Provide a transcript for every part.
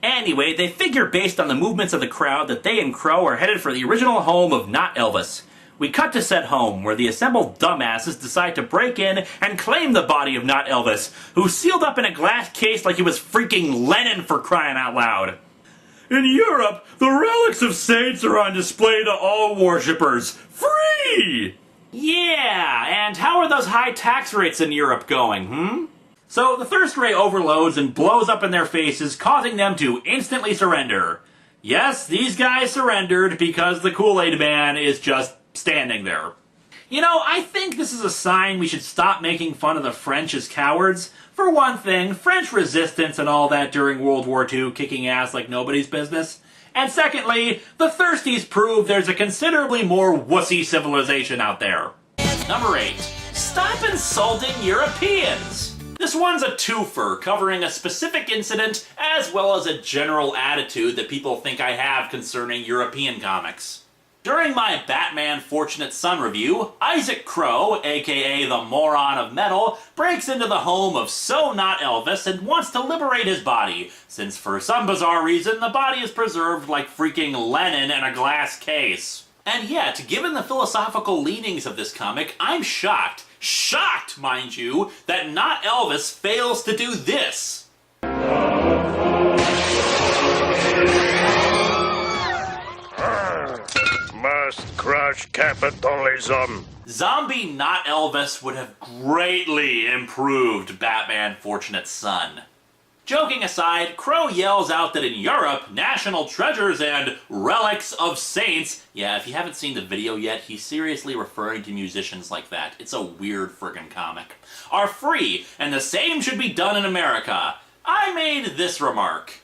Anyway, they figure based on the movements of the crowd that they and Crow are headed for the original home of Not Elvis. We cut to set home, where the assembled dumbasses decide to break in and claim the body of Not Elvis, who's sealed up in a glass case like he was freaking Lenin, for crying out loud. In Europe, the relics of saints are on display to all worshippers. Free! Yeah, and how are those high tax rates in Europe going, So the thirst ray overloads and blows up in their faces, causing them to instantly surrender. Yes, these guys surrendered because the Kool-Aid man is just standing there. You know, I think this is a sign we should stop making fun of the French as cowards. For one thing, French resistance and all that during World War II, kicking ass like nobody's business. And secondly, the thirsties prove there's a considerably more wussy civilization out there. Number 8. Stop insulting Europeans! This one's a twofer, covering a specific incident as well as a general attitude that people think I have concerning European comics. During my Batman Fortunate Son review, Isaac Crow, aka the Moron of Metal, breaks into the home of So Not Elvis and wants to liberate his body, since for some bizarre reason the body is preserved like freaking Lenin in a glass case. And yet, given the philosophical leanings of this comic, I'm shocked, mind you, that Not Elvis fails to do this. Must crush capitalism. Zombie Not Elvis would have greatly improved Batman Fortunate Son. Joking aside, Crow yells out that in Europe, national treasures and relics of saints, yeah, if you haven't seen the video yet, he's seriously referring to musicians like that. It's a weird friggin' comic. Are free, and the same should be done in America. I made this remark.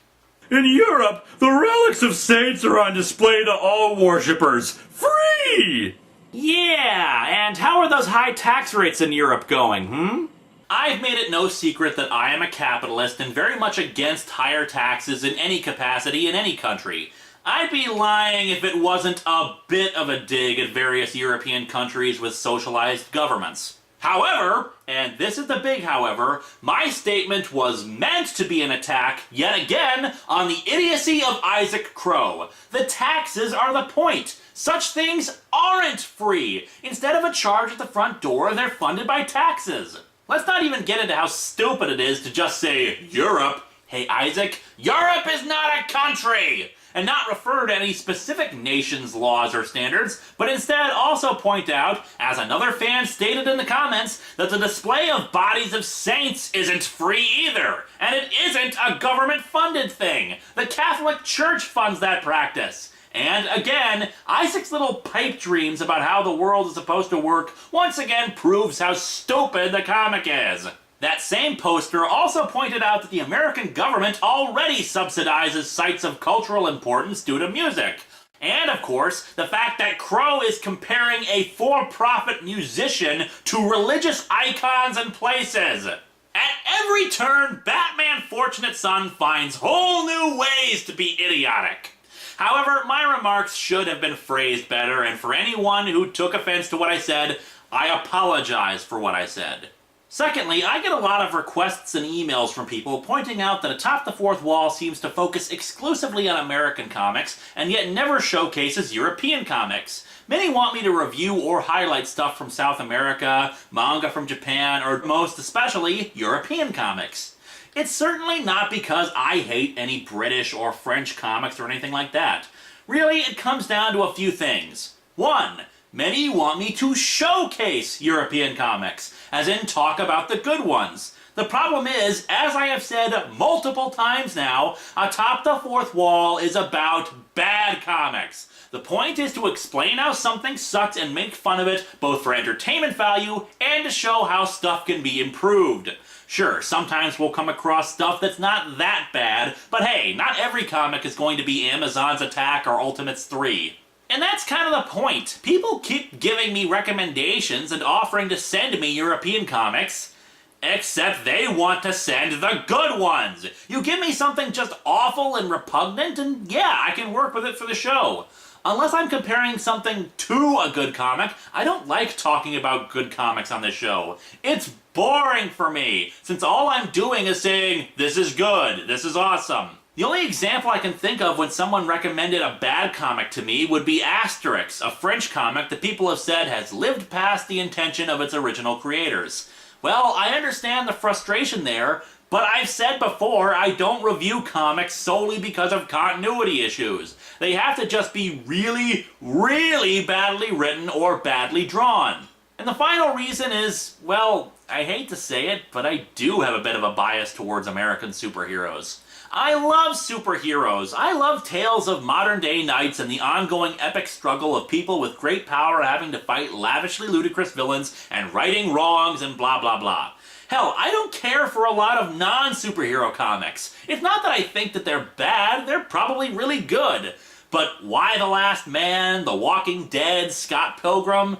In Europe, the relics of saints are on display to all worshippers. Free! Yeah, and how are those high tax rates in Europe going, I've made it no secret that I am a capitalist and very much against higher taxes in any capacity in any country. I'd be lying if it wasn't a bit of a dig at various European countries with socialized governments. However, and this is the big however, my statement was meant to be an attack, yet again, on the idiocy of Isaac Crow. The taxes are the point. Such things aren't free. Instead of a charge at the front door, they're funded by taxes. Let's not even get into how stupid it is to just say, Europe. Hey Isaac, Europe is not a country! And not refer to any specific nation's laws or standards, but instead also point out, as another fan stated in the comments, that the display of bodies of saints isn't free either, and it isn't a government-funded thing. The Catholic Church funds that practice. And again, Isaac's little pipe dreams about how the world is supposed to work once again proves how stupid the comic is. That same poster also pointed out that the American government already subsidizes sites of cultural importance due to music. And, of course, the fact that Crow is comparing a for-profit musician to religious icons and places. At every turn, Batman Fortunate Son finds whole new ways to be idiotic. However, my remarks should have been phrased better, and for anyone who took offense to what I said, I apologize for what I said. Secondly, I get a lot of requests and emails from people pointing out that Atop the Fourth Wall seems to focus exclusively on American comics, and yet never showcases European comics. Many want me to review or highlight stuff from South America, manga from Japan, or most especially, European comics. It's certainly not because I hate any British or French comics or anything like that. Really, it comes down to a few things. 1. Many want me to showcase European comics, as in talk about the good ones. The problem is, as I have said multiple times now, Atop the Fourth Wall is about bad comics. The point is to explain how something sucks and make fun of it, both for entertainment value and to show how stuff can be improved. Sure, sometimes we'll come across stuff that's not that bad, but hey, not every comic is going to be Amazon's Attack or Ultimates 3. And that's kind of the point. People keep giving me recommendations and offering to send me European comics, except they want to send the good ones. You give me something just awful and repugnant, and yeah, I can work with it for the show. Unless I'm comparing something to a good comic, I don't like talking about good comics on this show. It's boring for me, since all I'm doing is saying, this is good, this is awesome. The only example I can think of when someone recommended a bad comic to me would be Asterix, a French comic that people have said has lived past the intention of its original creators. Well, I understand the frustration there, but I've said before I don't review comics solely because of continuity issues. They have to just be really, really badly written or badly drawn. And the final reason is, well, I hate to say it, but I do have a bit of a bias towards American superheroes. I love superheroes. I love tales of modern-day knights and the ongoing epic struggle of people with great power having to fight lavishly ludicrous villains and righting wrongs and blah blah blah. Hell, I don't care for a lot of non-superhero comics. It's not that I think that they're bad, they're probably really good. But Y the Last Man, The Walking Dead, Scott Pilgrim,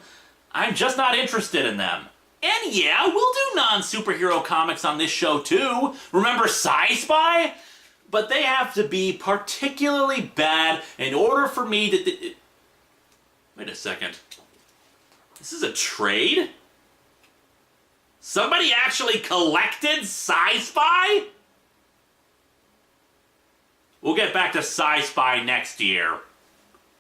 I'm just not interested in them. And yeah, we'll do non-superhero comics on this show too. Remember Sci-Spy? But they have to be particularly bad in order for me to... Wait a second. This is a trade? Somebody actually collected Sci-Spy? We'll get back to Sci-Spy next year.